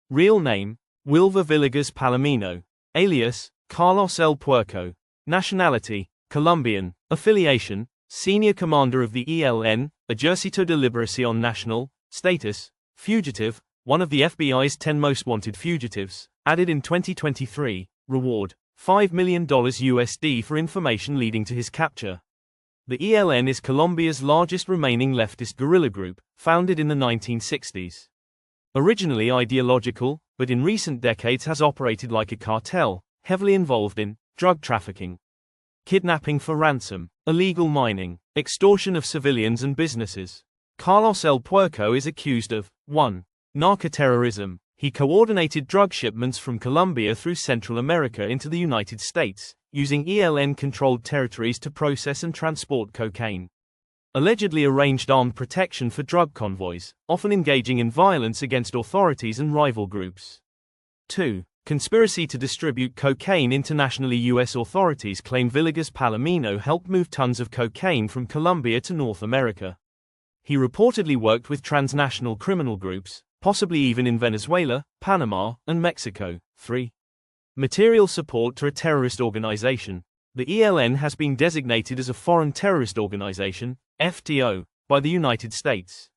Real name, Wilver Villegas Palomino. Alias, Carlos El Puerco. Nationality, Colombian. Affiliation, Senior Commander of the ELN, Ejército de Liberación Nacional. Status, fugitive, one of the FBI's 10 most wanted fugitives, added in 2023. Reward, $5 million USD for information leading to his capture. The ELN is Colombia's largest remaining leftist guerrilla group, founded in the 1960s. Originally ideological, but in recent decades has operated like a cartel, heavily involved in drug trafficking, kidnapping for ransom, illegal mining, extortion of civilians and businesses. Carlos El Puerco is accused of 1. Narcoterrorism. He coordinated drug shipments from Colombia through Central America into the United States, using ELN-controlled territories to process and transport cocaine. Allegedly arranged armed protection for drug convoys, often engaging in violence against authorities and rival groups. 2. Conspiracy to distribute cocaine internationally. U.S. authorities claim Villegas Palomino helped move tons of cocaine from Colombia to North America. He reportedly worked with transnational criminal groups, possibly even in Venezuela, Panama, and Mexico. 3. Material support to a terrorist organization. The ELN has been designated as a foreign terrorist organization, FTO, by the United States.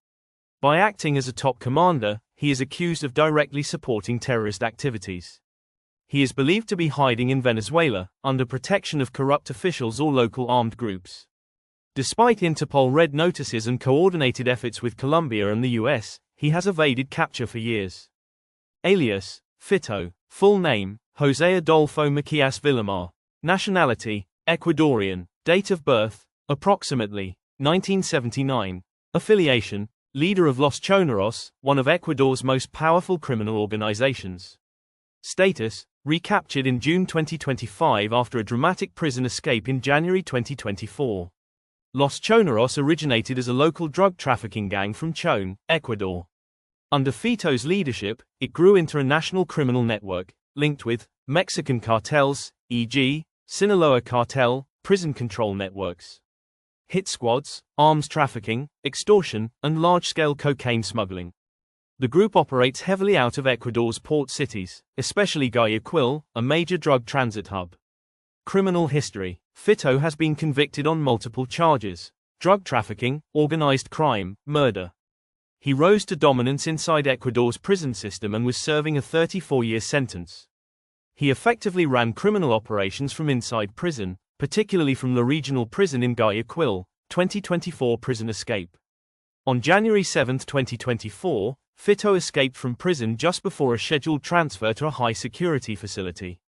By acting as a top commander, he is accused of directly supporting terrorist activities. He is believed to be hiding in Venezuela, under protection of corrupt officials or local armed groups. Despite Interpol red notices and coordinated efforts with Colombia and the US, he has evaded capture for years. Alias, Fito. Full name, José Adolfo Macias Villamar. Nationality, Ecuadorian. Date of birth, approximately 1979. Affiliation, leader of Los Choneros, one of Ecuador's most powerful criminal organizations. Status, recaptured in June 2025 after a dramatic prison escape in January 2024. Los Choneros originated as a local drug trafficking gang from Chone, Ecuador. Under Fito's leadership, it grew into a national criminal network, linked with Mexican cartels, e.g., Sinaloa cartel, prison control networks, hit squads, arms trafficking, extortion, and large-scale cocaine smuggling. The group operates heavily out of Ecuador's port cities, especially Guayaquil, a major drug transit hub. Criminal history. Fito has been convicted on multiple charges: drug trafficking, organized crime, murder. He rose to dominance inside Ecuador's prison system and was serving a 34-year sentence. He effectively ran criminal operations from inside prison, particularly from the regional prison in Guayaquil. 2024 prison escape. On January 7, 2024, Fito escaped from prison just before a scheduled transfer to a high-security facility.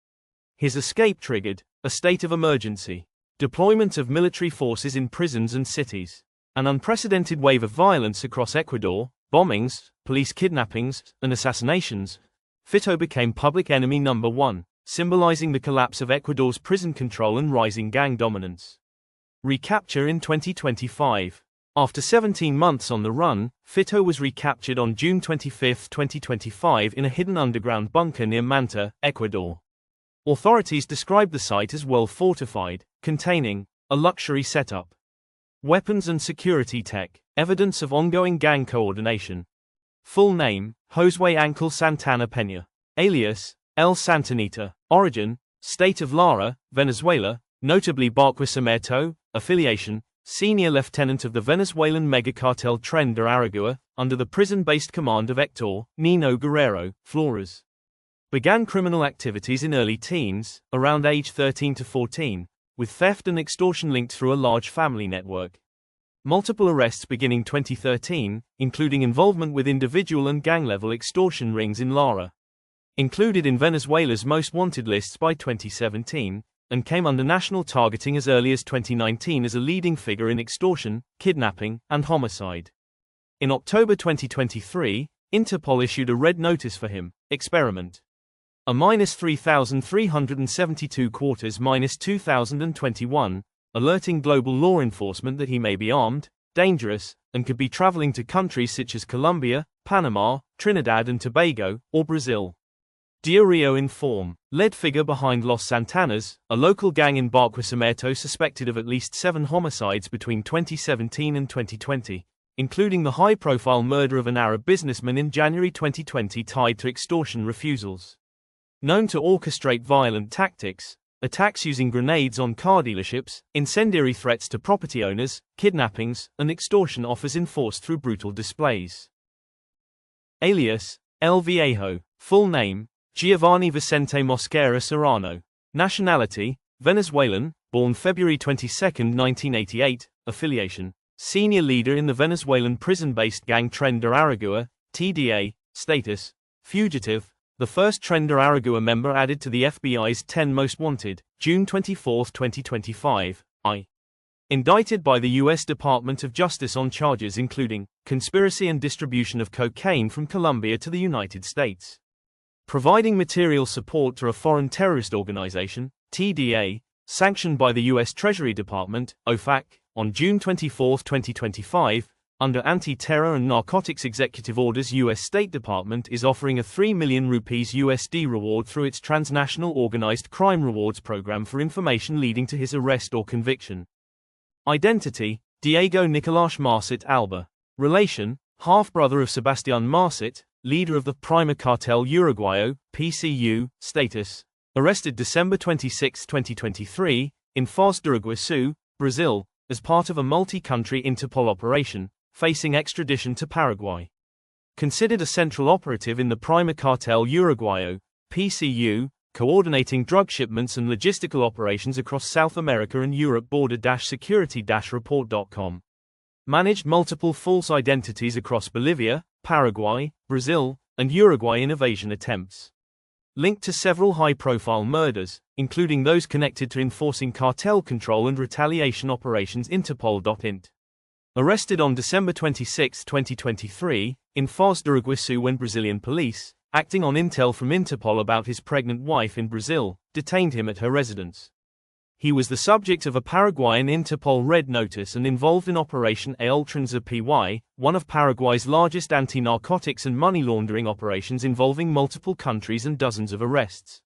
His escape triggered a state of emergency, deployment of military forces in prisons and cities, an unprecedented wave of violence across Ecuador, bombings, police kidnappings, and assassinations. Fito became public enemy number 1, symbolizing the collapse of Ecuador's prison control and rising gang dominance. Recapture in 2025. After 17 months on the run, Fito was recaptured on June 25, 2025 in a hidden underground bunker near Manta, Ecuador. Authorities described the site as well fortified, containing a luxury setup, weapons and security tech, evidence of ongoing gang coordination. Full name, Josue Ángel Santana Peña. Alias, El Santanita. Origin, State of Lara, Venezuela, notably Barquisimeto. Affiliation, Senior Lieutenant of the Venezuelan megacartel Tren de Aragua, under the prison-based command of Hector Nino Guerrero Flores. Began criminal activities in early teens, around age 13 to 14, with theft and extortion linked through a large family network. Multiple arrests beginning 2013, including involvement with individual and gang-level extortion rings in Lara. Included in Venezuela's most wanted lists by 2017, and came under national targeting as early as 2019 as a leading figure in extortion, kidnapping, and homicide. In October 2023, Interpol issued a red notice for him, experiment. A -3,372 -2021, alerting global law enforcement that he may be armed, dangerous, and could be traveling to countries such as Colombia, Panama, Trinidad and Tobago, or Brazil. Rio Inform, lead figure behind Los Santanas, a local gang in Barquisimeto suspected of at least 7 homicides between 2017 and 2020, including the high-profile murder of an Arab businessman in January 2020 tied to extortion refusals. Known to orchestrate violent tactics, attacks using grenades on car dealerships, incendiary threats to property owners, kidnappings, and extortion offers enforced through brutal displays. Alias, El Viejo, full name, Giovanni Vicente Mosquera Serrano. Nationality, Venezuelan, born February 22, 1988, affiliation, senior leader in the Venezuelan prison-based gang Tren de Aragua, TDA, status, fugitive, the first Tren de Aragua member added to the FBI's 10 Most Wanted, June 24, 2025, indicted by the U.S. Department of Justice on charges including conspiracy and distribution of cocaine from Colombia to the United States. Providing material support to a foreign terrorist organization, TDA, sanctioned by the U.S. Treasury Department, OFAC, on June 24, 2025, under Anti-Terror and Narcotics Executive Orders. U.S. State Department is offering a 3 million rupees USD reward through its Transnational Organized Crime Rewards Program for information leading to his arrest or conviction. Identity, Diego Nicolás Marcet Alba. Relation, half-brother of Sebastián Marcet, leader of the Prima Cartel Uruguayo, PCU, status. Arrested December 26, 2023, in Foz do Iguaçu, Brazil, as part of a multi-country Interpol operation, facing extradition to Paraguay. Considered a central operative in the Prima Cartel Uruguayo, PCU, coordinating drug shipments and logistical operations across South America and Europe. Border-security-report.com. Managed multiple false identities across Bolivia, Paraguay, Brazil, and Uruguay in evasion attempts. Linked to several high-profile murders, including those connected to enforcing cartel control and retaliation operations. Interpol.int. Arrested on December 26, 2023, in Foz do Iguaçu when Brazilian police, acting on intel from Interpol about his pregnant wife in Brazil, detained him at her residence. He was the subject of a Paraguayan Interpol Red Notice and involved in Operation A Ultranza PY, one of Paraguay's largest anti-narcotics and money laundering operations involving multiple countries and dozens of arrests.